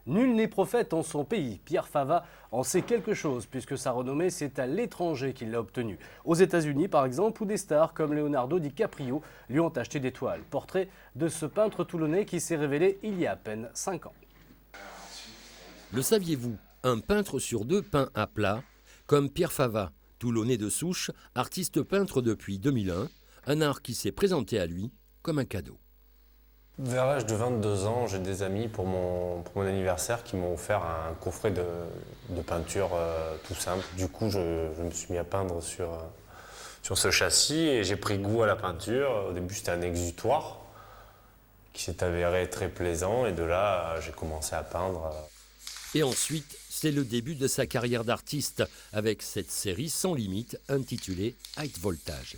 Nul n'est prophète en son pays. Pierre Fava en sait quelque chose puisque sa renommée, c'est à l'étranger qu'il l'a obtenue. Aux États-Unis, par exemple, où des stars comme Leonardo DiCaprio lui ont acheté des toiles. Portrait de ce peintre toulonnais qui s'est révélé il y a à peine 5 ans. Le saviez-vous? Un peintre sur deux peint à plat, comme Pierre Fava, toulonnais de souche, artiste peintre depuis 2001, un art qui s'est présenté à lui comme un cadeau. Vers l'âge de 22 ans, j'ai des amis pour mon anniversaire qui m'ont offert un coffret de peinture tout simple. Du coup, je me suis mis à peindre sur ce châssis et j'ai pris goût à la peinture. Au début, c'était un exutoire qui s'est avéré très plaisant et de là, j'ai commencé à peindre. Et ensuite, c'est le début de sa carrière d'artiste avec cette série sans limite intitulée High Voltage.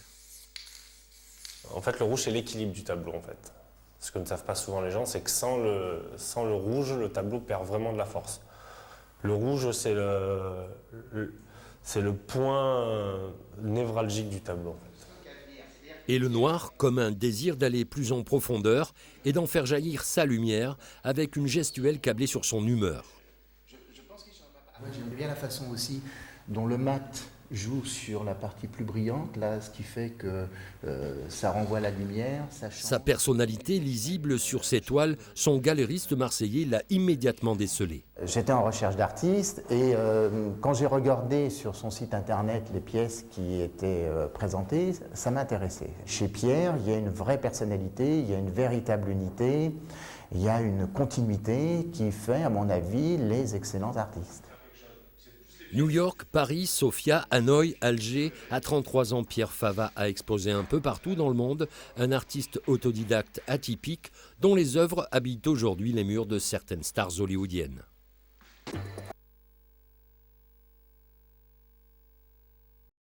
En fait, le rouge, c'est l'équilibre du tableau, en fait. Ce que ne savent pas souvent les gens, c'est que sans le rouge, le tableau perd vraiment de la force. Le rouge, c'est le point névralgique du tableau. En fait. Et le noir comme un désir d'aller plus en profondeur et d'en faire jaillir sa lumière avec une gestuelle câblée sur son humeur. J'aime bien la façon aussi dont le mat joue sur la partie plus brillante, là, ce qui fait que ça renvoie la lumière. Ça change. Sa personnalité lisible sur ses toiles, son galériste marseillais l'a immédiatement décelé. J'étais en recherche d'artistes et quand j'ai regardé sur son site internet les pièces qui étaient présentées, ça m'intéressait. Chez Pierre, il y a une vraie personnalité, il y a une véritable unité, il y a une continuité qui fait, à mon avis, les excellents artistes. New York, Paris, Sofia, Hanoï, Alger. À 33 ans, Pierre Fava a exposé un peu partout dans le monde, un artiste autodidacte atypique dont les œuvres habitent aujourd'hui les murs de certaines stars hollywoodiennes.